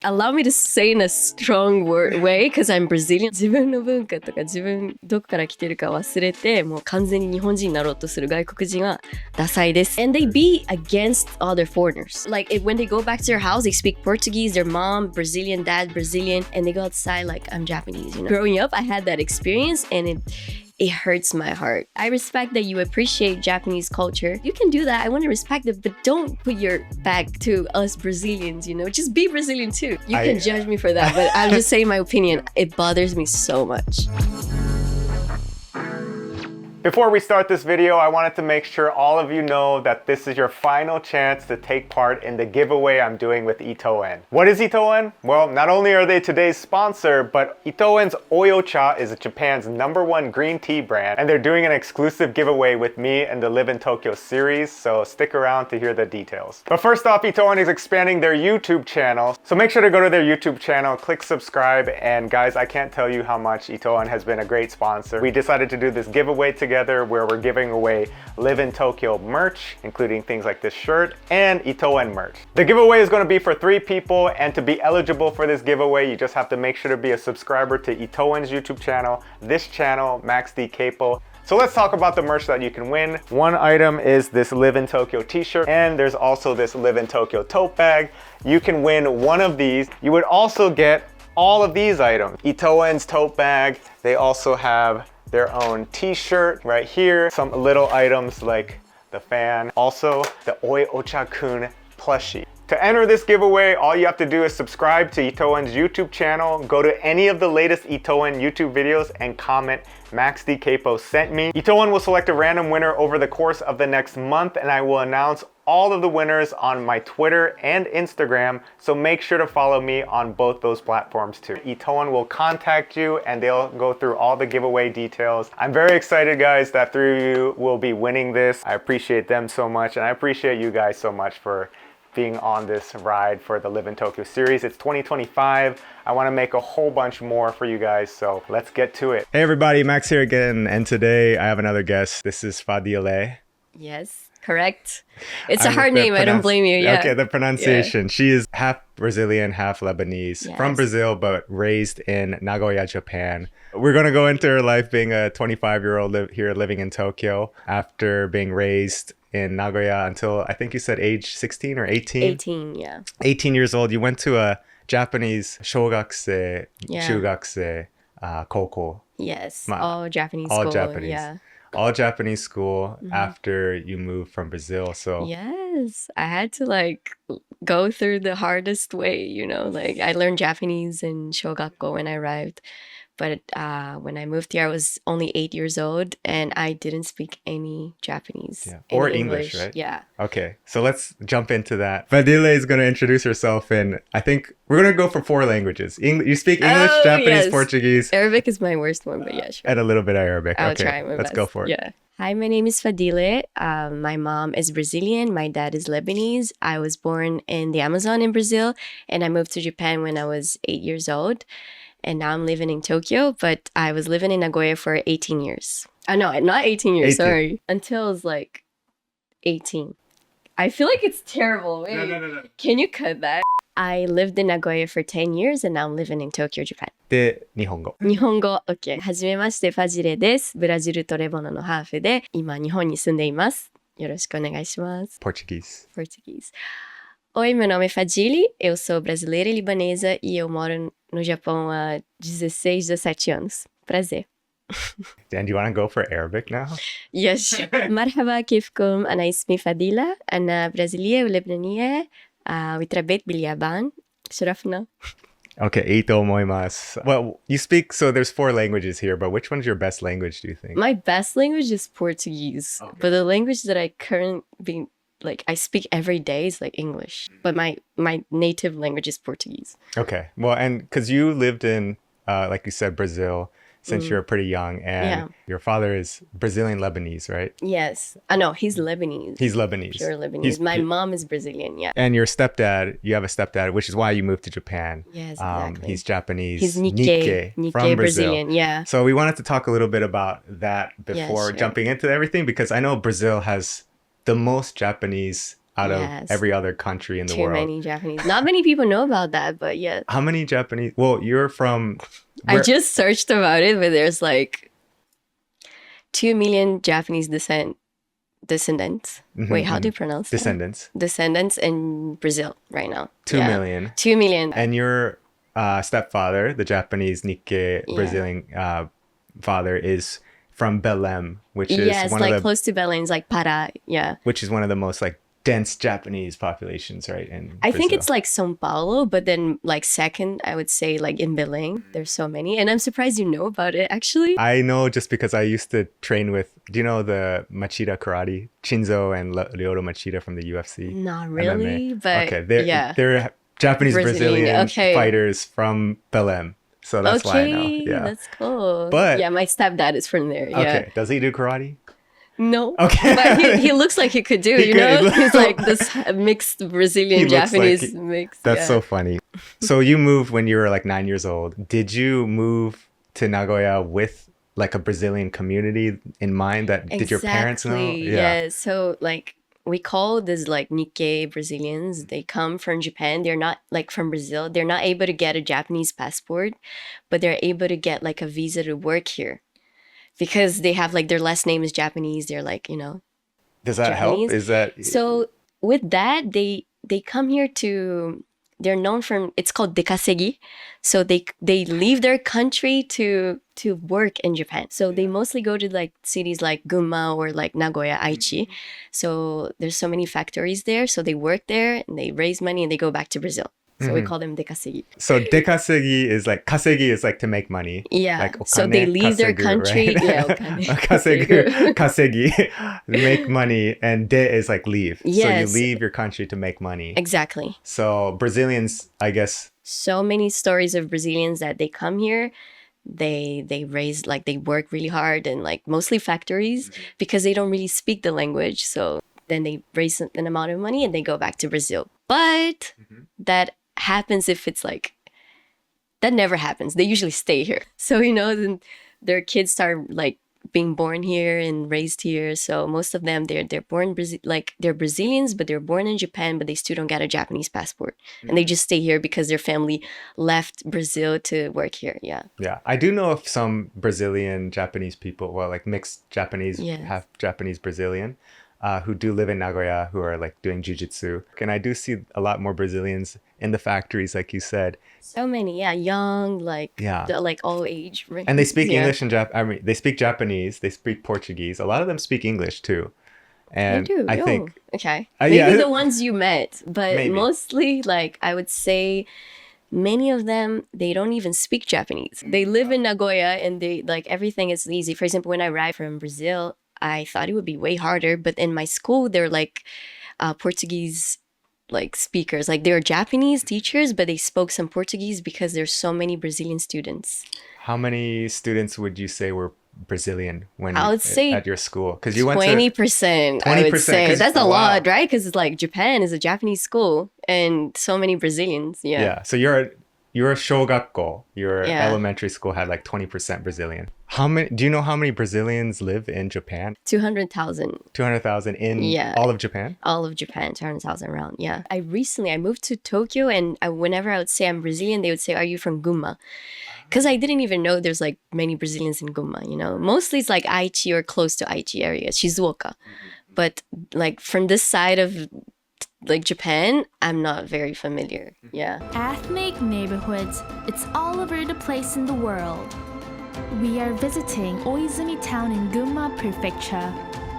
Allow me to say in a strong way because I'm Brazilian. 自分の文化とか自分どこから来てるか忘れてもう完全に日本人になろうとする外国人はダサいです。And they be against other foreigners. Like when they go back to their house, they speak Portuguese, their mom, Brazilian, dad, Brazilian, and they go outside like I'm Japanese, you know. Growing up, I had that experience and it hurts my heart. I respect that you appreciate Japanese culture. You can do that. I want to respect it, but don't put your back to us Brazilians, you know? Just be Brazilian too. You can judge me for that, but I'm just saying my opinion. It bothers me so much. Before we start this video, I wanted to make sure all of you know that this is your final chance to take part in the giveaway I'm doing with Itoen. What is Itoen? Well, not only are they today's sponsor, but Itoen's Oyocha is Japan's #1 green tea brand, and they're doing an exclusive giveaway with me in the Live in Tokyo series, so stick around to hear the details. But first off, Itoen is expanding their YouTube channel, so make sure to go to their YouTube channel, click subscribe, and guys, I can't tell you how much Itoen has been a great sponsor. We decided to do this giveaway together where we're giving away Live in Tokyo merch, including things like this shirt and Itoen merch. The giveaway is going to be for 3 people, and to be eligible for this giveaway, you just have to make sure to be a subscriber to Itoen's YouTube channel, this channel, maxdcapo. So let's talk about the merch that you can win. One item is this Live in Tokyo t-shirt, and there's also this Live in Tokyo tote bag. You can win one of these. You would also get all of these items. Itoen's tote bag, they also have their own t-shirt right here, some little items like the fan, also the Oi Ocha-kun plushie. To enter this giveaway, all you have to do is subscribe to Itoen's YouTube channel, go to any of the latest Itoen YouTube videos and comment maxdcapo sent me. Itoen will select a random winner over the course of the next month, and I will announce all of the winners on my Twitter and Instagram, so make sure to follow me on both those platforms too. Itoen will contact you and they'll go through all the giveaway details. I'm very excited, guys, that 3 of you will be winning this. I appreciate them so much, and I appreciate you guys so much for being on this ride for the Live in Tokyo series. It's 2025. I want to make a whole bunch more for you guys, so let's get to it. Hey everybody, Max here again, and today I have another guest. This is Fadile. Yes, correct. It's a hard name. I don't blame you. Yeah. Okay, the pronunciation. Yeah. She is half Brazilian, half Lebanese. Yes. From Brazil, but raised in Nagoya, Japan. We're going to go into her life being a 25-year-old here living in Tokyo after being raised in Nagoya until, I think you said age 16 or 18? 18, yeah. 18 years old. You went to a Japanese shogakuse, chugakuse, koko. Yes, all Japanese all school. Japanese. Yeah. All Japanese school after you moved from Brazil. So yes, I had to like go through the hardest way, you know, like I learned Japanese in shogakko when I arrived. But when I moved here, I was only 8 years old and I didn't speak any Japanese. Yeah. Or English, right? Yeah. Okay, so let's jump into that. Fadile is going to introduce herself in, I think, we're going to go for 4 languages. You speak English, Japanese, yes. Portuguese. Arabic is my worst one, but yeah, sure. And a little bit of Arabic. I'll try my best. Let's go for it. Yeah. Hi, my name is Fadile. My mom is Brazilian. My dad is Lebanese. I was born in the Amazon in Brazil, and I moved to Japan when I was 8 years old. And now I'm living in Tokyo, but I was living in Nagoya for 18 years. No, not 18 years, 18. Sorry. Until I was like 18. I feel like it's terrible. Wait, no. Can you cut that? I lived in Nagoya for 10 years and now I'm living in Tokyo, Japan. で、日本語。日本語、OK。はじめまして、ファジレです。ブラジルとレバノンのハーフで、今日本に住んでいます。よろしくお願いします。Portuguese. Oi, meu nome é Fadile, eu sou brasileira e libanesa e eu moro no Japão há 16, 17 anos. Prazer. Dan, do you want to go for Arabic now? Yes. مرحبا كيفكم؟ أنا اسمي فاديلة، أنا برازيلية ولبنانية وتربيت باليابان. شرفنا. Okay, ito moimasu. Well, you speak, so there's 4 languages here, but which one's your best language, do you think? My best language is Portuguese, but the language that I currently I speak every day is like English, but my native language is Portuguese. Okay. Well, and because you lived in, like you said, Brazil since you were pretty young, and your father is Brazilian-Lebanese, right? Yes. No, he's Lebanese. He's Lebanese. Pure Lebanese. My mom is Brazilian, yeah. And your stepdad, you have a stepdad, which is why you moved to Japan. Yes, exactly. He's Japanese. He's Nikkei from Brazilian, Brazil. yeah. So we wanted to talk a little bit about that before jumping into everything, because I know Brazil has the most Japanese out of Yes. every other country in the Too world. many Japanese. Not many people know about that, but yeah. How many Japanese? Well, you're from. I just searched about it, but there's like 2 million Japanese descendants. Wait, how do you pronounce that? Descendants. Descendants in Brazil right now. 2 million. 2 million. And your stepfather, the Japanese Nikkei Brazilian father, is from Belém, which is one like of the close to Belém, it's like Pará. Yeah. which is one of the most like dense Japanese populations, right? In I think Brazil. it's like São Paulo, but then like second, I would say like in Belém. There's so many, and I'm surprised you know about it. Actually, I know just because I used to train with. Do you know the Machida karate, Shinzo and Lyoto Machida from the UFC? not really, MMA? but Okay, they're Japanese Brazilian fighters from Belém. So that's why I know. Yeah. That's cool. But yeah, my stepdad is from there. Yeah. okay, does he do karate? No. Okay. But he looks like he could do, He could. He's like this mixed Brazilian Japanese mix. That's so funny. So you moved when you were like 9 years old. Did you move to Nagoya with like a Brazilian community in mind? Did your parents know? Yeah. So like we call this like Nikkei Brazilians. They come from Japan. They're not like from Brazil. They're not able to get a Japanese passport, but they're able to get like a visa to work here. Because they have like their last name is Japanese, they're like, Does that Japanese. help? Is that So with that, they come here to. They're known from. It's called dekasegi, so they leave their country to work in Japan. So they mostly go to like cities like Gunma or like Nagoya, Aichi. So there's so many factories there. So they work there and they raise money and they go back to Brazil. So we call them dekasegi. So dekasegi is like kasegi is like to make money. Yeah. Like okane, so they leave their kasegu, country. Right? Yeah. Okane. Kasegi, make money, and de is like leave. Yes. So you leave your country to make money. Exactly. So Brazilians, I guess. So many stories of Brazilians that they come here. They raise like they work really hard and like mostly factories because they don't really speak the language. So then they raise an amount of money and they go back to Brazil. But that happens if it's like that never happens. They usually stay here. So then their kids start like being born here and raised here. So most of them they're born they're Brazilians, but they're born in Japan, but they still don't get a Japanese passport, and they just stay here because their family left Brazil to work here. Yeah. Yeah, I do know of some Brazilian Japanese people, well, like mixed Japanese, half Japanese Brazilian, who do live in Nagoya, who are like doing jujitsu, and I do see a lot more Brazilians in the factories, like you said. So many, young, like all age. Right? And they speak English and they speak Japanese, they speak Portuguese. A lot of them speak English too. And they do. I think okay, maybe yeah. the ones you met, but Maybe. Mostly, like I would say, many of them they don't even speak Japanese. They live in Nagoya, and they like everything is easy. For example, when I arrived from Brazil, I thought it would be way harder, but in my school, they're like Portuguese like speakers. Like they're Japanese teachers, but they spoke some Portuguese because there's so many Brazilian students. How many students would you say were Brazilian when I would say at your school? Because you went 20%. 20%. I would say that's a wow. lot, right? Because it's like Japan is a Japanese school, and so many Brazilians. Yeah. Yeah. So you're a shogakko. Your elementary school had like 20% Brazilian. Do you know how many Brazilians live in Japan? 200,000. 200,000 in all of Japan? All of Japan, 200,000 around. Yeah. I moved to Tokyo, and whenever I would say I'm Brazilian, they would say, "Are you from Gunma?" Because I didn't even know there's like many Brazilians in Gunma. Mostly it's like Aichi or close to Aichi area, Shizuoka. But like from this side of like Japan, I'm not very familiar. Yeah. Ethnic neighborhoods, it's all over the place in the world. We are visiting Oizumi town in Gunma Prefecture,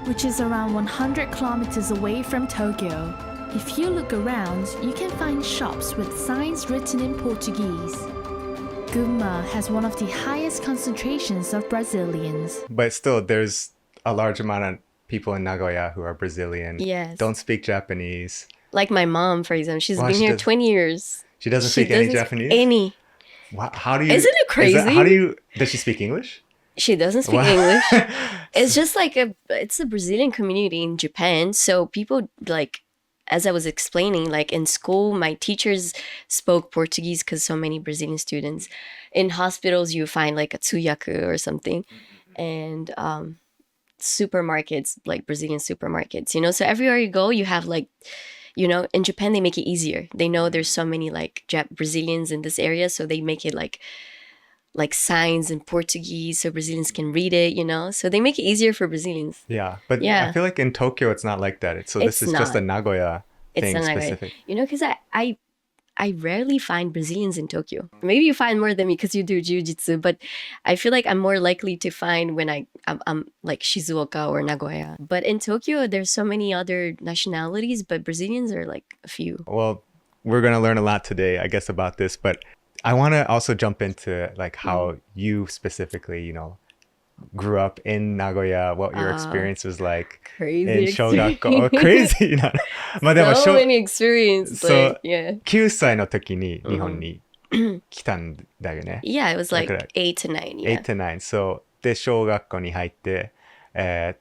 which is around 100 kilometers away from Tokyo. If you look around, you can find shops with signs written in Portuguese. Gunma has one of the highest concentrations of Brazilians. But still, there's a large amount of people in Nagoya who are Brazilian. Yes. Don't speak Japanese. Like my mom, for example, she's been here 20 years. She doesn't speak any Japanese? Any. Wow, how do you? Isn't it crazy? Does she speak English? She doesn't speak English. It's just like it's a Brazilian community in Japan. So people like, as I was explaining, like in school, my teachers spoke Portuguese because so many Brazilian students. In hospitals, you find like a tsuyaku or something. And supermarkets, like Brazilian supermarkets, so everywhere you go, you have like you know, in Japan they make it easier. They know there's so many like Brazilians in this area, so they make it like signs in Portuguese so Brazilians can read it, you know? So they make it easier for Brazilians. Yeah, but Yeah. I feel like in Tokyo it's not like that. So this It's is just a not. Nagoya It's thing not like, specific. you know, because I rarely find Brazilians in Tokyo. Maybe you find more than me because you do jiu-jitsu, but I feel like I'm more likely to find when I'm like Shizuoka or Nagoya. But in Tokyo, there's so many other nationalities, but Brazilians are like a few. Well, we're going to learn a lot today, I guess, about this, but I want to also jump into like how you specifically, you know, grew up in Nagoya, what your experience was like Crazy in experience. shogakko. Oh, crazy! まあでも So many experiences. So- Like, yeah. 9歳の時に日本に来たんだよね。 Yeah, it was like だから 8 to 9. Yeah. 8 to 9. So, で、小学校に入って、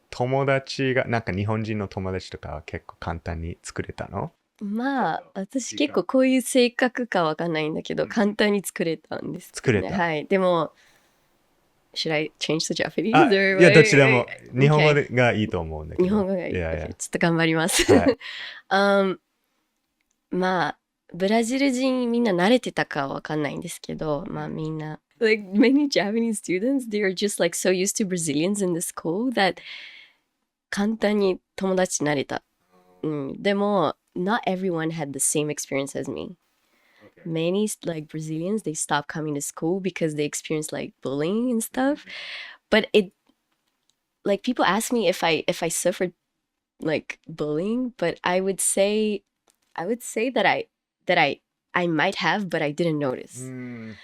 友達が、なんか日本人の友達とかは結構簡単に作れたの？まあ、私結構こういう性格かわかんないんだけど、簡単に作れたんです、ね。作れた。はい。でも、should I change to Japanese? あ、 or いや、 what? どっちでも、 Okay. 日本語がいいと思うんだけど。日本語がいい。いやいや Okay, ちょっと頑張ります。はいまあ、ブラジル人みんな慣れてたかわかんないんですけど、まあみんな、like many Japanese students, they are just like so used to Brazilians in the school that 簡単に友達になれた。でも、not everyone had the same experience as me. Many like Brazilians, they stopped coming to school because they experienced like bullying and stuff. But it, like people ask me if I suffered like bullying, but I would say that I might have, but I didn't notice.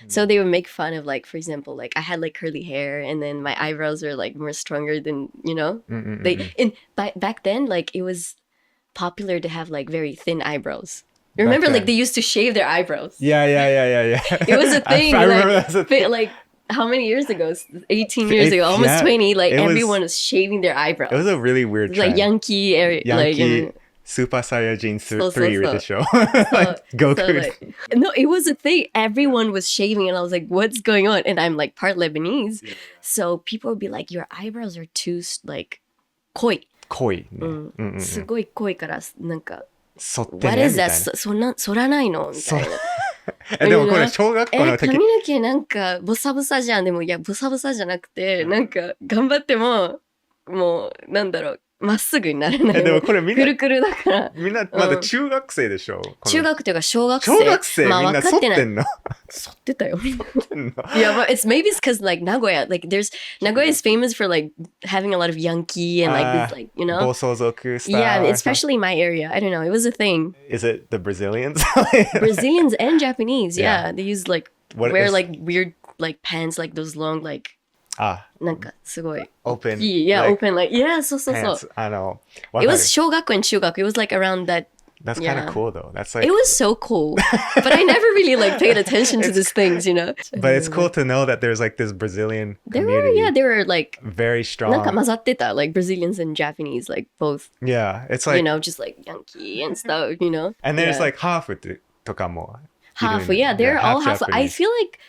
So they would make fun of like, for example, like I had like curly hair and then my eyebrows are like more stronger than, you know, back then, like it was popular to have like very thin eyebrows. Remember, like they used to shave their eyebrows. Yeah. It was a thing. I remember like, that was a thing. like how many years ago? 18 years ago, almost yeah, 20. Like it was- everyone was shaving their eyebrows. It was a really weird It was like trend. Yankee area, like Yankee Super Saiyajin 3 so. with the show. Like, Goku. So, like, no, it was a thing. Everyone was shaving, and I was like, "What's going on?" And I'm like part Lebanese, so people would be like, "Your eyebrows are too like koi." 濃いね。すごい濃いからなんか。剃ってね What is みたい that? な。そらないのみたいな。でもこれ小学校の時髪の毛なんかボサボサじゃん。でもいやボサボサじゃなくてなんか頑張ってももうなんだろうまっすぐにならない。でもこれみんなくるくるだから。みんなまだ中学生でしょ、この中学というか小学生。小学生、まあみんな剃ってんの剃ってたよ。剃ってんの Yeah, but it's maybe it's because like Nagoya, like Nagoya is famous for like having a lot of Yankee and like this, like you 暴 know. 走族スタイル Yeah, or something? especially in my area. I don't know. It was a thing. Is it the Brazilians? Brazilians and Japanese, yeah, Yeah. they use like What wear is- like weird like pants, like those long like あ、なんかすごい open. yeah, like, open like yeah, そうそうそう pants. わ It かる was 小学校 and 中学 It was like around that. That's kind yeah. of cool though. That's like, It was so cool, but I never really like paid attention to these things, you know. but it's cool to know that there's like this Brazilian There were community. there were like Very なんか strong. 混ざってた like Brazilians and Japanese like both, Yeah, it's like, you know, just like Yankee and stuff, you know. and there's Yeah. like half とかもいるん half, だ yeah, they're all half. I Japanese. feel like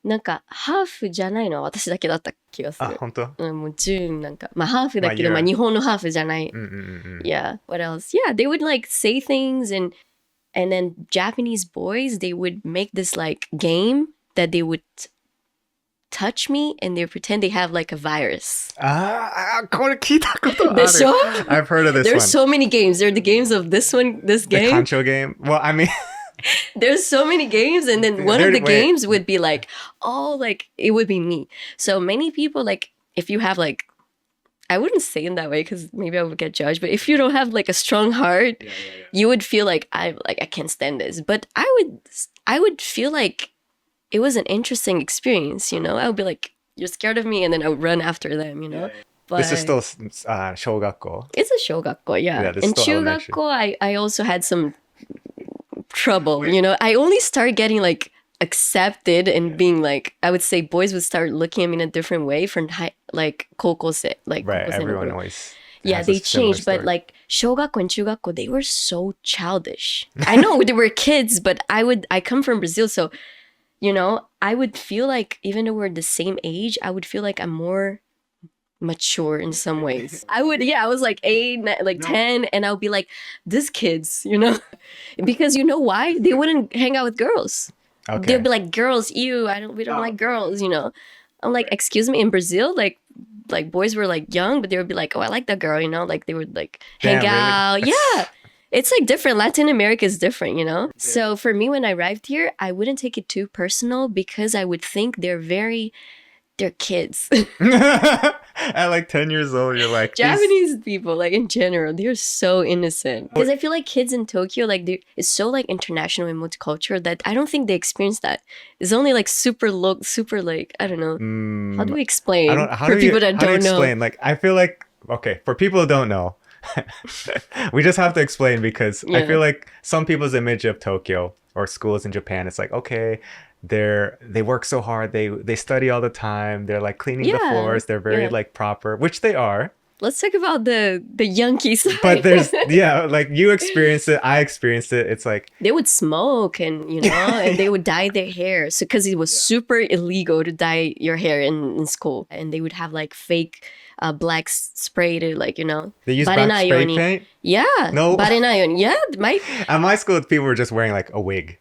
なんかハーフじゃないのは私だけだった気がすあ、る。本当もう10なんかまあハーフだけど、まあまあ日本のハーフじゃない。うんうんうん。 Yeah, what else? Yeah, they would like say things and then Japanese boys, they would make this like game that they would touch me and they pretend they have like a virus. これ聞いたことある。でしょ I've heard of this There's one. so many games. There are the games of this one, this The game. Kancho game. Well, I mean, There's so many games, and then one of the Wait. games would be like, oh, like it would be me. So many people like if you have like, I wouldn't say in that way because maybe I would get judged. But if you don't have like a strong heart, you would feel like I can't stand this. But I would feel like it was an interesting experience. You know, I would be like, you're scared of me, and then I would run after them. You know. But this is still 小学校 it's a shogakko, yeah. Yeah, this is In still elementary. chugakko, I also had some trouble, you know. I only started getting like accepted and being like, I would say boys would start looking at me in a different way from like kokose, like Right, kokose no everyone group. always Yeah, has a they similar changed, but story. like shogakko and chugakko, they were so childish. I know they were kids, but I come from Brazil, so you know, I would feel like even though we're the same age, I would feel like I'm more mature in some ways. I was like 8, like 10, and I would be like, these kids, because you know why? They wouldn't hang out with girls. Okay. They'd be like, girls, ew, we don't like girls, I'm like, excuse me, in Brazil, like boys were like young, but they would be like, oh, I like that girl, like they would like hang out. Really? Yeah. It's like different. Latin America is different, So for me, when I arrived here, I wouldn't take it too personal because I would think they're kids. At like 10 years old, you're like... Japanese people, like in general, they're so innocent. Because I feel like kids in Tokyo, like it's so like international and multicultural that I don't think they experience that. It's only like super like, I don't know. How do we explain for people that don't know? Like, I feel like, okay, for people who don't know, we just have to explain because I feel like some people's image of Tokyo or schools in Japan, it's like, okay, they work so hard, they study all the time, they're like cleaning the floors, they're very like proper, which they are. Let's talk about the Yankee side. But there's like you experienced it, I experienced it. It's like they would smoke and and they would dye their hair. So because it was super illegal to dye your hair in school, and they would have like fake black spray to like they use black spray paint. Yeah, no, yeah. At my school, people were just wearing like a wig.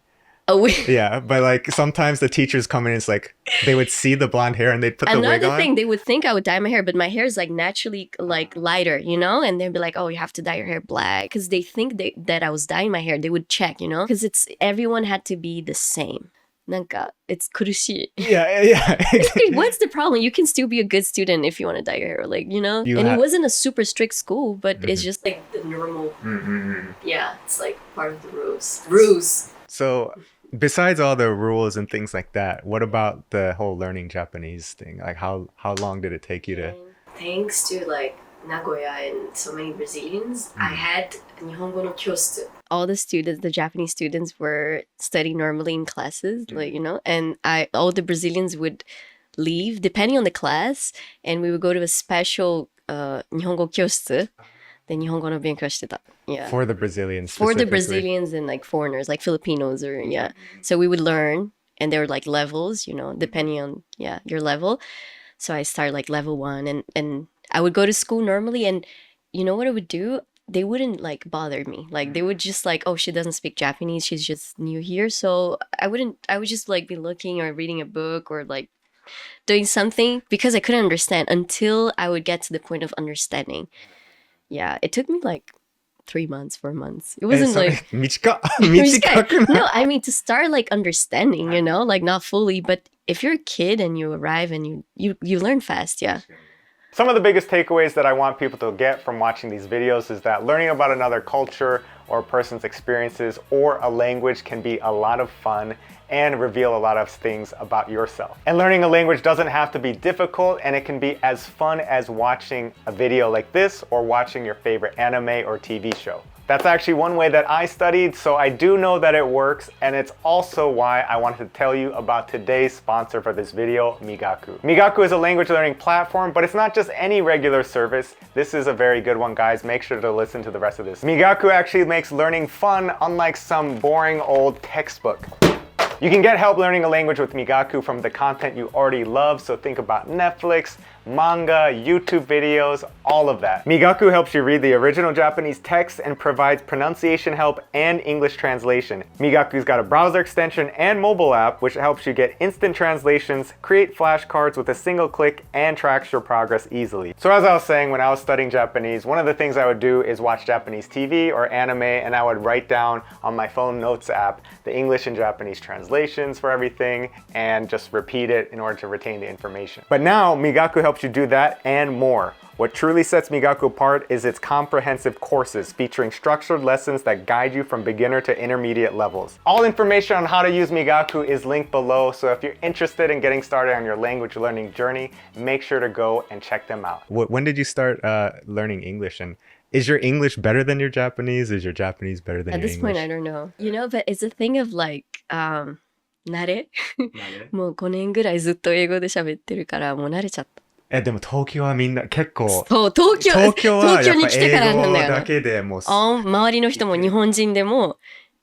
Yeah, but like sometimes the teachers come in, it's like they would see the blonde hair and they'd put the wig on. Another thing, they would think I would dye my hair, but my hair is like naturally like lighter, and they'd be like, oh, you have to dye your hair black, because they think that I was dyeing my hair. They would check, because everyone had to be the same. It's kurushii. Yeah. Exactly. What's the problem? You can still be a good student if you want to dye your hair, like, it wasn't a super strict school, but it's just like the normal. Yeah, it's like part of the rules. So besides all the rules and things like that, what about the whole learning Japanese thing? Like how long did it take you to? Thanks to like Nagoya and so many Brazilians, I had Nihongo no kyosutsu. All the students, the Japanese students, were studying normally in classes, like, and all the Brazilians would leave depending on the class, and we would go to a special Nihongo kyosutsu. The Nihongo no benkyou shiteta. Yeah. For the Brazilians. For the Brazilians and like foreigners, like Filipinos or So we would learn, and there were like levels, depending on your level. So I started like level 1, and I would go to school normally, and you know what I would do? They wouldn't like bother me. Like they would just like, oh, she doesn't speak Japanese, she's just new here. So I would just like be looking or reading a book or like doing something because I couldn't understand until I would get to the point of understanding. Yeah, it took me like 3 months, 4 months. It wasn't like... No, I mean to start like understanding, like not fully. But if you're a kid and you arrive and you learn fast, yeah. Some of the biggest takeaways that I want people to get from watching these videos is that learning about another culture or a person's experiences or a language can be a lot of fun and reveal a lot of things about yourself. And learning a language doesn't have to be difficult, and it can be as fun as watching a video like this or watching your favorite anime or TV show. That's actually one way that I studied, so I do know that it works, and it's also why I wanted to tell you about today's sponsor for this video, Migaku. Migaku is a language learning platform, but it's not just any regular service. This is a very good one, guys. Make sure to listen to the rest of this. Migaku actually makes learning fun, unlike some boring old textbook. You can get help learning a language with Migaku from the content you already love, so think about Netflix, manga, YouTube videos, all of that. Migaku helps you read the original Japanese text and provides pronunciation help and English translation. Migaku's got a browser extension and mobile app which helps you get instant translations, create flashcards with a single click, and tracks your progress easily. So as I was saying, when I was studying Japanese, one of the things I would do is watch Japanese TV or anime, and I would write down on my phone notes app the English and Japanese translations for everything and just repeat it in order to retain the information. But now Migaku helps you do that and more. What truly sets Migaku apart is its comprehensive courses featuring structured lessons that guide you from beginner to intermediate levels. All information on how to use Migaku is linked below, so if you're interested in getting started on your language learning journey, make sure to go and check them out. When did you start learning English, and is your English better than your Japanese? Is your Japanese better than your English? At this point, I don't know. But it's a thing of like, 慣れもう5年ぐらいずっと英語で喋ってるからもう慣れちゃった。でも東京はみんな結構そう東京に来てからなんだよだけでもう周りの人も日本人でも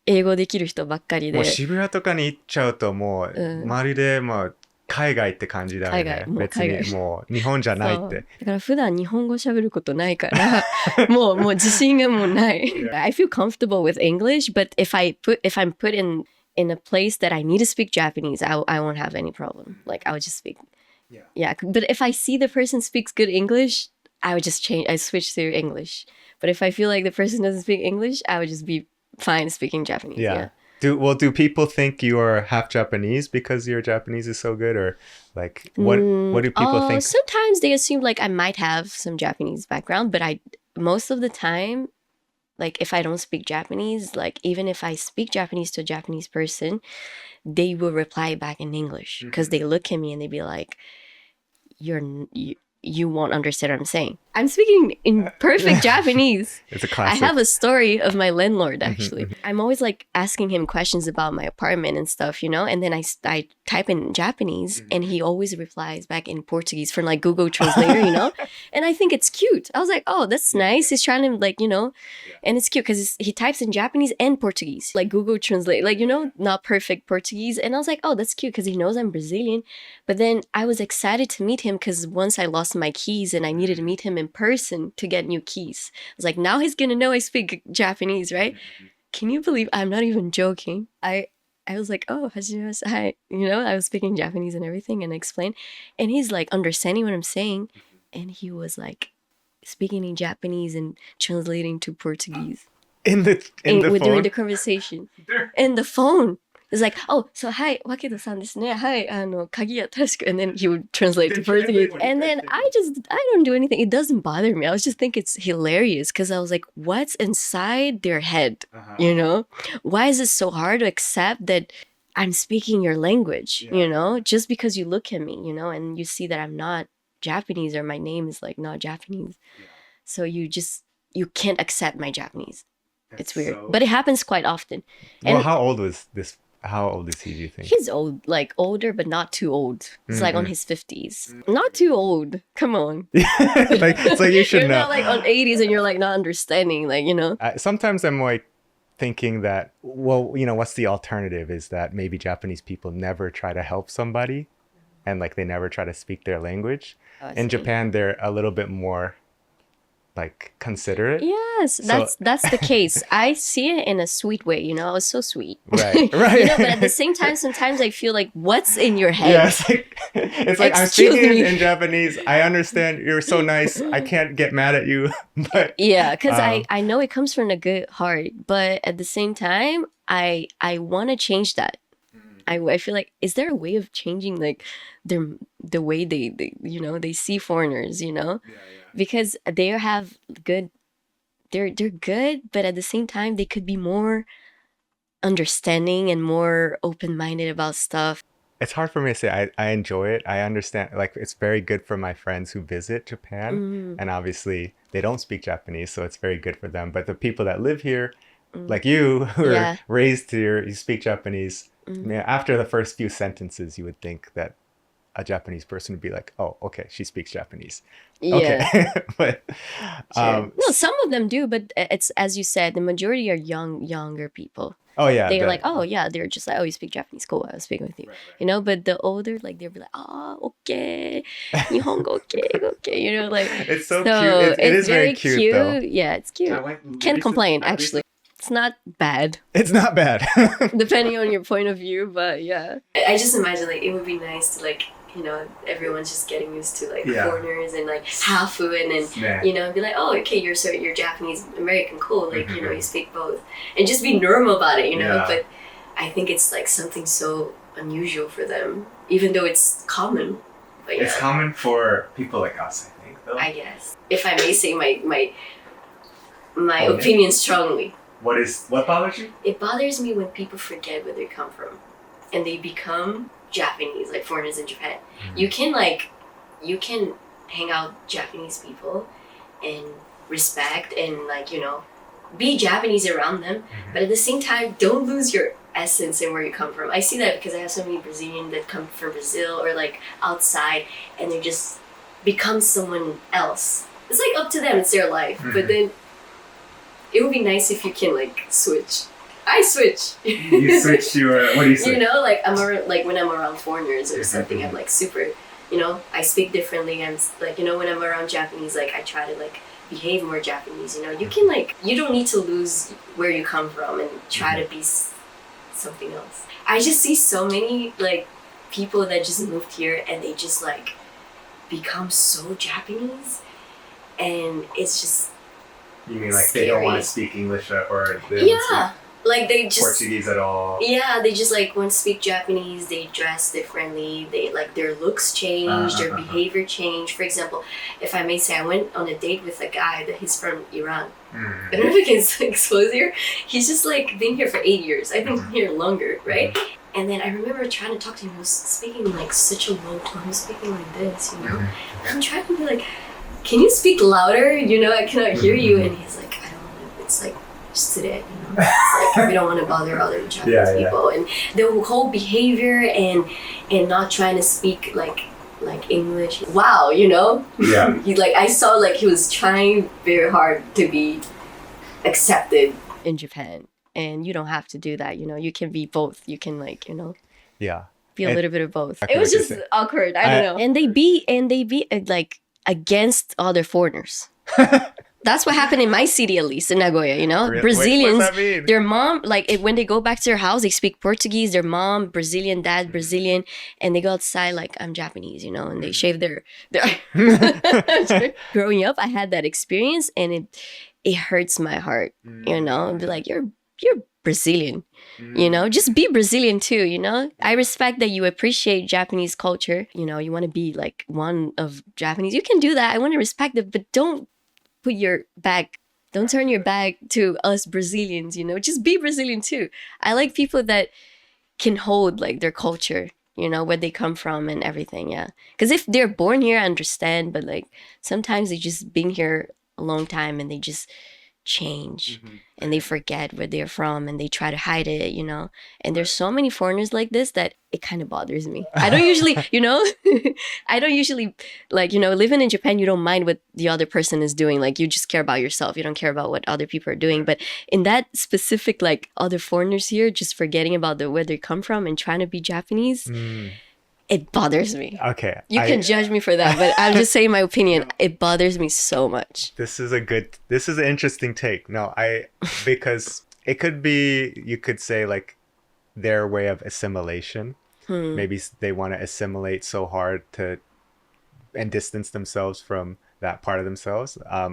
英語できる人ばっかりでもう渋谷とかに行っちゃうともう、周りでもう海外って感じだよね。海外、もう別海外。にもう日本じゃないっそうて。だから普段日本語喋ることないからもう自信がもうない。I feel comfortable with English, but if I'm put in a place that I need to speak Japanese, I won't have any problem. Like I would just speak. Yeah, but if I see the person speaks good English, I would just I switch to English. But if I feel like the person doesn't speak English, I would just be fine speaking Japanese. Yeah. Do people think you are half Japanese because your Japanese is so good, or like what do people think? Sometimes they assume like I might have some Japanese background, but most of the time, like if I don't speak Japanese, like even if I speak Japanese to a Japanese person, they will reply back in English because they look at me and they be like, you won't understand what I'm saying. I'm speaking in perfect Japanese. It's a classic. I have a story of my landlord, actually. I'm always like asking him questions about my apartment and stuff, you know? And then I type in Japanese and he always replies back in Portuguese from like Google Translator, you know? And I think it's cute. I was like, oh, that's nice. He's trying to like, you know? And it's cute because he types in Japanese and Portuguese, like Google Translate, like, you know, not perfect Portuguese. And I was like, oh, that's cute because he knows I'm Brazilian. But then I was excited to meet him because once I lost my keys and I needed to meet him in person to get new keys. I was like, now he's gonna know I speak Japanese, right? Can you believe I'm not even joking? I was like, oh, hajimasu, hi. You know, I was speaking Japanese and everything and I explained. And he's like understanding what I'm saying. And he was like speaking in Japanese and translating to Portuguese. In the phone? During the conversation. In the phone. It's like, oh, so hi, Wakedo-san desu ne. Hi, kagi ya tarashiku. And then he would translate to Portuguese. And then I don't do anything. It doesn't bother me. I just think it's hilarious because I was like, what's inside their head? You know? Why is it so hard to accept that I'm speaking your language, you know? Just because you look at me, you know, and you see that I'm not Japanese or my name is like not Japanese. So you can't accept my Japanese. It's weird. But it happens quite often. Well, how old is he, do you think? He's old, like older, but not too old. He's like on his 50s. Not too old. Come on. It's like you should you're know. You're not like on 80s and you're like not understanding, like, you know? Sometimes I'm like thinking that, well, you know, what's the alternative is that maybe Japanese people never try to help somebody and like they never try to speak their language. In Japan, they're a little bit more like considerate. Yes, that's the case. I see it in a sweet way, you know. I was so sweet, right. You know, but at the same time, sometimes I feel like, what's in your head? Yeah, it's like I'm speaking in Japanese. I understand you're so nice. I can't get mad at you, but yeah, because I know it comes from a good heart, but at the same time, I want to change that. I feel like, is there a way of changing like the way they you know they see foreigners, you know? Because they're good, but at the same time they could be more understanding and more open-minded about stuff. It's hard for me to say. I enjoy it. I understand. Like it's very good for my friends who visit Japan, and obviously they don't speak Japanese, so it's very good for them. But the people that live here, like you, who are raised here, you speak Japanese. After the first few sentences, you would think that a Japanese person would be like, oh, okay, she speaks Japanese. Yeah. Okay. But no, some of them do, but it's, as you said, the majority are younger people. Oh yeah. They're like, oh yeah, they're just like, oh, you speak Japanese, cool, I'll speak with you. Right. You know, but the older, like they'll be like, oh, okay, Nihongo, okay, you know, like. It's so cute. It is very cute though. Yeah, it's cute. Can't complain, actually. It's not bad. It's not bad. Depending on your point of view, but yeah. I just imagine like it would be nice to like, you know, everyone's just getting used to like foreigners and like hafu and you know, be like, oh, okay, you're Japanese American, cool, like you know, you speak both, and just be normal about it, you know. But I think it's like something so unusual for them, even though it's common. But, it's common for people like us, I think, though. I guess, if I may say my opinion strongly. What bothers you? It bothers me when people forget where they come from, and they become Japanese, like foreigners in Japan. You can hang out with Japanese people and respect and like, you know, be Japanese around them, but at the same time, don't lose your essence and where you come from. I see that because I have so many Brazilians that come from Brazil or like outside, and they just become someone else. It's like up to them, it's their life, but then it would be nice if you can like switch. I switch. You switch your, what do you say? You know, like when I'm around foreigners or something, I'm like super, you know, I speak differently. I'm like, you know, when I'm around Japanese, like I try to like behave more Japanese, you know. You can like, you don't need to lose where you come from and try to be something else. I just see so many like people that just moved here and they just like become so Japanese, and it's just You mean like scary. they don't want to speak English or they don't speak like they just Portuguese at all? Yeah, they just like want to speak Japanese. They dress differently. They like their looks change, their behavior change. For example, if I may say, I went on a date with a guy that he's from Iran. I don't know if I can expose here. He's just like been here for 8 years. I've been here longer, right? And then I remember trying to talk to him. He was speaking like such a low tone. He was speaking like this, you know. And I'm trying to be like, can you speak louder? You know, I cannot hear you. And he's like, I don't know. It's like, just sit it, you know. It's like we don't want to bother other Japanese people. And the whole behavior and not trying to speak like English. Wow, you know. Yeah. He like I saw like he was trying very hard to be accepted in Japan. And you don't have to do that, you know. You can be both. You can like, you know. Yeah. Be a little bit of both. Exactly It was what just you're saying. awkward. I don't know. And they be like against other foreigners. That's what happened in my city, at least in Nagoya. You know, Really? Brazilians. Wait, what does that mean? Their mom, like when they go back to their house, they speak Portuguese. Their mom, Brazilian, dad, Brazilian, and they go outside like I'm Japanese. You know, and they shave their. Growing up, I had that experience, and it hurts my heart. You know, and be like you're Brazilian. You know, just be Brazilian too, you know? I respect that you appreciate Japanese culture. You know, you want to be like one of Japanese. You can do that. I want to respect it, but don't don't turn your back to us Brazilians, you know? Just be Brazilian too. I like people that can hold like their culture, you know, where they come from and everything, yeah. Because if they're born here, I understand, but like sometimes they just been here a long time and they just change and they forget where they're from and they try to hide it, you know. And there's so many foreigners like this that it kind of bothers me. I don't usually, you know, I don't usually like, you know, living in Japan, you don't mind what the other person is doing. Like you just care about yourself. You don't care about what other people are doing. But in that specific, like other foreigners here, just forgetting about where they come from and trying to be Japanese, it bothers me. Okay. You can judge me for that, but I'm just saying my opinion. It bothers me so much. This is an interesting take. No, because it could be, you could say like their way of assimilation. Maybe they want to assimilate so hard and distance themselves from that part of themselves. I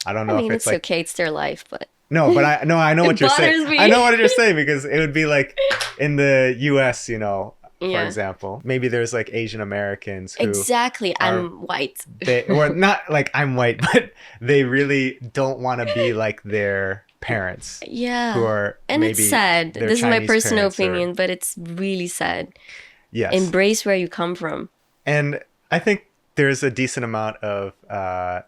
don't know if it's like, okay. It's their life, but. No, but I know what you're saying. Me. I know what you're saying because it would be like in the US, you know, for example, maybe there's like Asian Americans who exactly. I'm white. Or not like I'm white, but they really don't want to be like their parents. Yeah. Who are and maybe it's sad. This is my Chinese personal parents opinion, but it's really sad. Yes. Embrace where you come from. And I think there's a decent amount of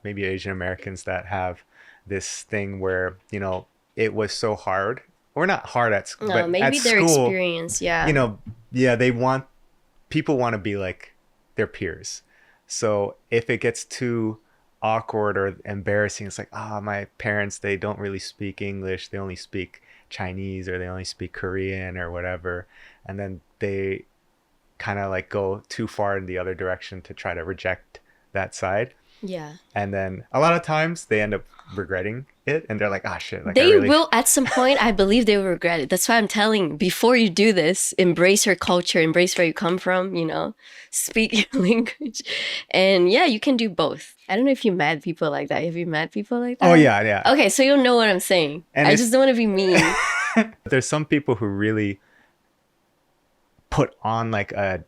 maybe Asian Americans that have this thing where, you know, it was so hard. Or not hard at school, but maybe at their school, experience, yeah. You know, yeah, people want to be like their peers. So if it gets too awkward or embarrassing, it's like, my parents, they don't really speak English. They only speak Chinese or they only speak Korean or whatever. And then they kind of like go too far in the other direction to try to reject that side. Yeah. And then a lot of times they end up regretting it and they're like, shit. Like, they will, at some point, I believe they will regret it. That's why I'm telling, before you do this, embrace your culture, embrace where you come from, you know, speak your language. And yeah, you can do both. I don't know if you met people like that. Have you met people like that? Oh, yeah. Okay, so you'll know what I'm saying. And I just don't want to be mean. There's some people who really put on like a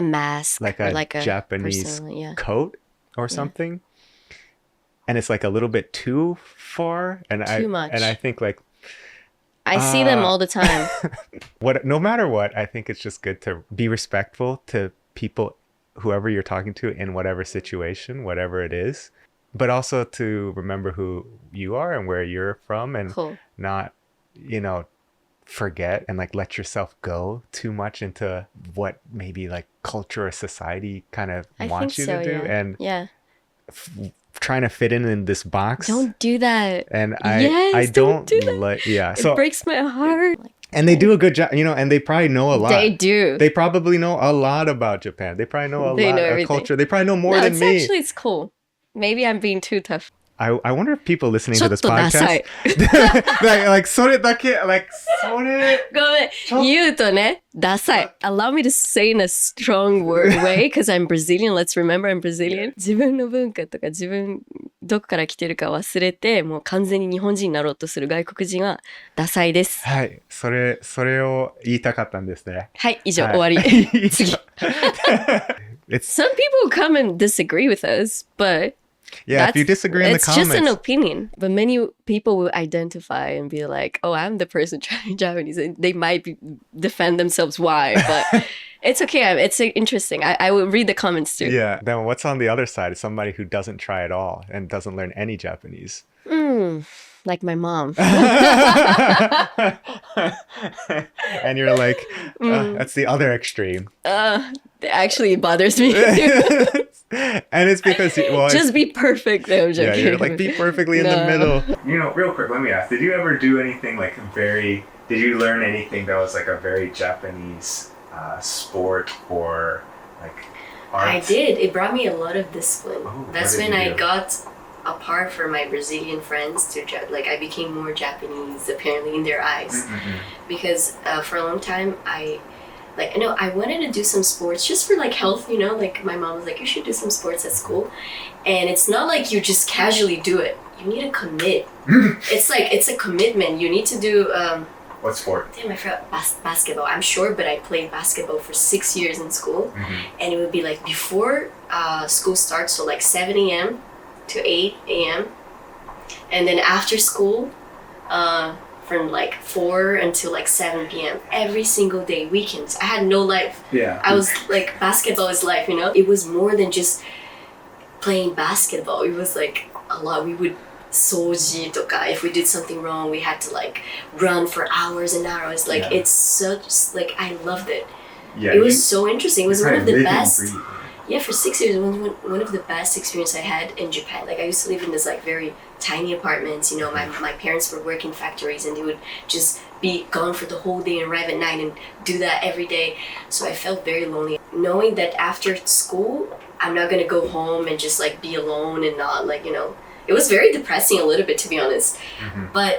mask. Like a Japanese coat or something. And it's like a little bit too far. And too much. And I think like I see them all the time. No matter what, I think it's just good to be respectful to people, whoever you're talking to in whatever situation, whatever it is. But also to remember who you are and where you're from and not, you know, forget and like let yourself go too much into what maybe like culture or society kind of wants you to do. And trying to fit in this box. Don't do that. And Yes, I don't don't do that. like, yeah. It So, breaks my heart. and they do a good job, you know, and they probably know a lot. They do. They probably know a lot about Japan. They probably know a They lot know of everything. culture. They probably know more No, than it's me. actually it's cool. Maybe I'm being too tough. I wonder if people listening to this ちょっとダサい。 podcast like それだけ like それごめん。言うとね、ダサい。Allow me to say in a strong way, because I'm Brazilian. Let's remember I'm Brazilian. 自分の文化とか自分どこから来てるか忘れて、もう完全に日本人になろうとする外国人はダサいです。はい、それを言いたかったんですね。はい、以上、はい終わり。次。It's Some people come and disagree with us, but yeah, if you disagree in the it's just an comments. opinion. But many people will identify and be like, "Oh, I'm the person trying Japanese," and they might defend themselves why, but it's okay. It's interesting. I will read the comments too. Yeah, then what's on the other side? Somebody who doesn't try at all and doesn't learn any Japanese. Like my mom. And you're like, that's the other extreme. Actually, it bothers me. And it's because, well, Just be perfect. No, I'm yeah, joking. you're like, be perfectly in the No. middle. You know, real quick, let me ask, did you ever do anything like did you learn anything that was like a very Japanese sport or like art? I did. It brought me a lot of discipline. Oh, That's what did when you I do? got apart from my Brazilian friends to like I became more Japanese apparently in their eyes because for a long time I wanted to do some sports just for like health, you know, like my mom was like, you should do some sports at school, and it's not like you just casually do it. You need to commit. It's a commitment. You need to do What sport? damn, I forgot basketball. I'm short, but I played basketball for 6 years in school, and it would be like before school starts, so like 7 a.m. to 8 a.m. and then after school from like 4 until like 7 p.m. every single day, weekends. I had no life. Yeah. I was like, basketball is life, you know? It was more than just playing basketball. It was like a lot. We would soji toka. If we did something wrong, we had to like run for hours and hours. Like Yeah. it's such, like I loved it. Yeah, It was so interesting. It was one of the best. Breathe. Yeah, for 6 years, it was one of the best experiences I had in Japan. Like I used to live in this like very tiny apartments. You know, my parents were working factories, and they would just be gone for the whole day and arrive at night and do that every day. So I felt very lonely, knowing that after school, I'm not gonna go home and just like be alone and not like, you know. It was very depressing a little bit, to be honest. But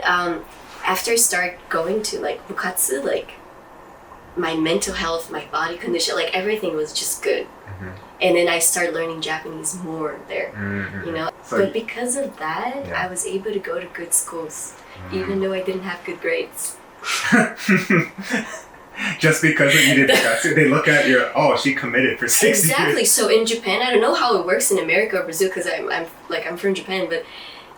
after I started going to like bukatsu, like my mental health, my body condition, like everything was just good. And then I started learning Japanese more there, you know. So but because of that, Yeah. I was able to go to good schools, even though I didn't have good grades. Just because you did bukatsu, they look at your, oh, she committed for 6 Exactly. years. So in Japan, I don't know how it works in America or Brazil, because I'm from Japan, but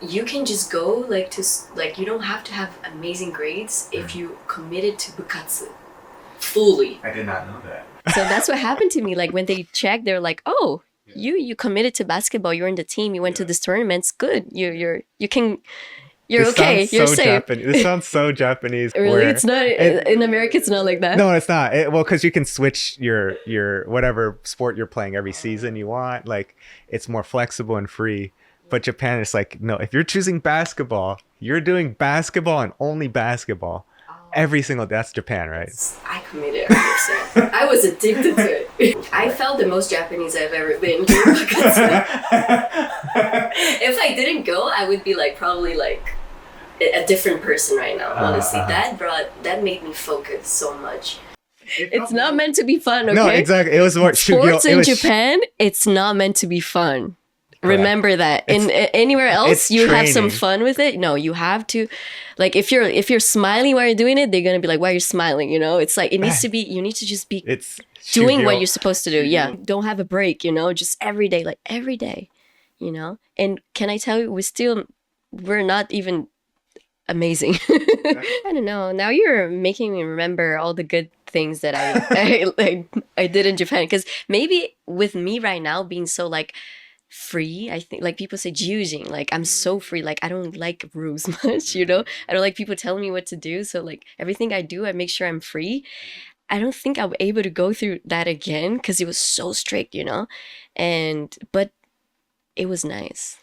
you can just go like to like you don't have to have amazing grades if you committed to bukatsu fully. I did not know that. So that's what happened to me. Like when they checked, they're like, "Oh, you committed to basketball. You're in the team. You went to this tournaments. Good. You're This okay. sounds You're so safe." Japanese. This sounds so Japanese. Really, where it's not in America. It's not like that. No, it's not. Well, because you can switch your whatever sport you're playing every season you want. Like it's more flexible and free. But Japan is like, no. If you're choosing basketball, you're doing basketball and only basketball. Every single that's Japan, right? I committed 100%. I was addicted to it. I felt the most Japanese I've ever been. If I didn't go, I would be like probably like a different person right now. Honestly, that made me focus so much. It's not meant to be fun. Okay? No, exactly. It was more Sports it in was- Japan, it's not meant to be fun. Remember that. In anywhere else, it's you have some training. fun with it. No, you have to, like, if you're smiling while you're doing it, they're gonna be like, "Why are you smiling?" You know, it's like it needs to be. You need to just be It's doing what shugyo. you're supposed to do. Yeah, don't have a break. You know, just every day, like every day. You know, and can I tell you, we're not even amazing. I don't know. Now you're making me remember all the good things that I did in Japan, because maybe with me right now being so like free, I think, like people say jujing, like I'm so free, like I don't like rules much, you know. I don't like people telling me what to do, so like everything I do, I make sure I'm free. I don't think I'll be able to go through that again, because it was so strict, you know. But it was nice.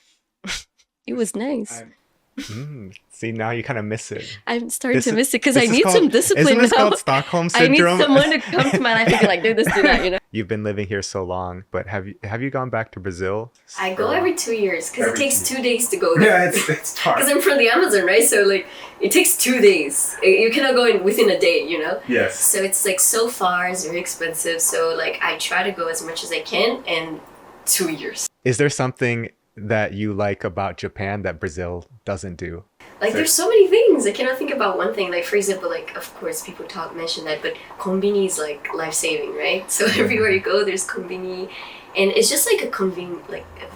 It was nice. See, now you kind of miss it. I'm starting to miss it because I need called, some discipline isn't this now. called Stockholm I need Syndrome? someone to come to my life and be like, do this, do that, you know? You've been living here so long, but have you gone back to Brazil? I go every 2 years because it takes 2 days to go there. Yeah, it's hard. Because I'm from the Amazon, right? So like, it takes 2 days. You cannot go in within a day, you know? Yes. So it's like so far, it's very expensive. So like, I try to go as much as I can and 2 years. Is there something that you like about Japan that Brazil doesn't do? Like there's so many things. I cannot think about one thing. Like for example, like of course people mention that, but konbini is like life-saving, right? So everywhere you go, there's konbini, and it's just like a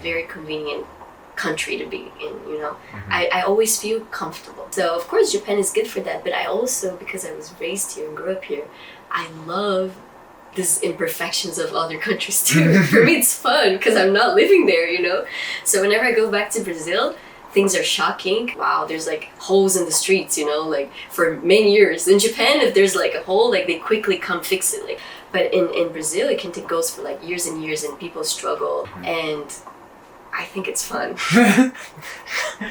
very convenient country to be in, you know. I always feel comfortable. So of course Japan is good for that, but I also, because I was raised here and grew up here, I love these imperfections of other countries too. For me it's fun because I'm not living there, you know. So whenever I go back to Brazil, things are shocking. Wow, there's like holes in the streets, you know, like for many years. In Japan, if there's like a hole, like they quickly come fix it. Like, but in Brazil, it goes for like years and years, and people struggle. And I think it's fun.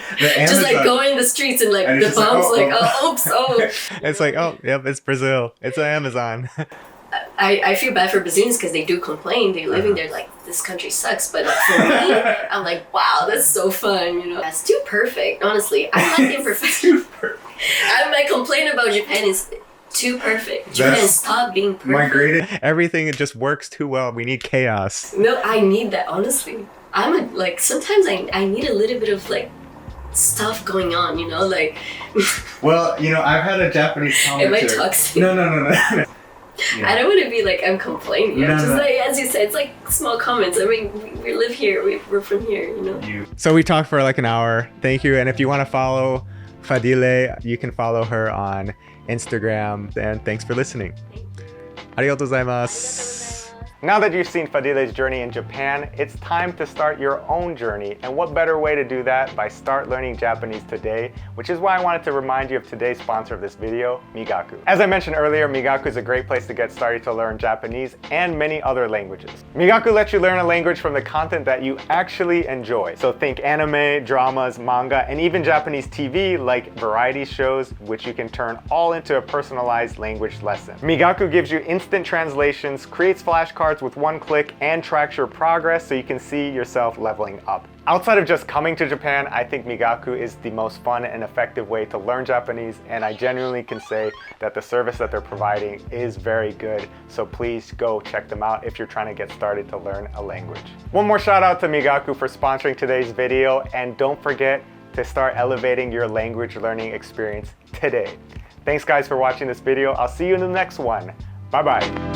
Just like going in the streets and like the bumps, oops, oh. It's like, oh, yep, it's Brazil. It's the Amazon. I feel bad for Brazilians because they do complain. They're living there like, this country sucks. But like, for me, I'm like, wow, that's so fun, you know. That's too perfect, honestly. I like the imperfection. My complaint about Japan is too perfect. Japan, stop being perfect. Everything, it just works too well. We need chaos. No, I need that, honestly. Sometimes I need a little bit of like stuff going on, you know, like. Well, you know, I've had a Japanese commenter. Am I toxic? No. Yeah. I don't want to be like I'm complaining. I'm just like, as you said, it's like small comments. I mean, we live here. We're from here, you know. So we talked for like an hour. Thank you. And if you want to follow Fadile, you can follow her on Instagram. And thanks for listening. Arigatou gozaimasu. Now that you've seen Fadile's journey in Japan, it's time to start your own journey. And what better way to do that by start learning Japanese today, which is why I wanted to remind you of today's sponsor of this video, Migaku. As I mentioned earlier, Migaku is a great place to get started to learn Japanese and many other languages. Migaku lets you learn a language from the content that you actually enjoy. So think anime, dramas, manga, and even Japanese TV like variety shows, which you can turn all into a personalized language lesson. Migaku gives you instant translations, creates flashcards with one click, and tracks your progress so you can see yourself leveling up. Outside of just coming to Japan, I think Migaku is the most fun and effective way to learn Japanese, and I genuinely can say that the service that they're providing is very good. So please go check them out if you're trying to get started to learn a language. One more shout out to Migaku for sponsoring today's video, and don't forget to start elevating your language learning experience today. Thanks guys for watching this video. I'll see you in the next one. Bye bye.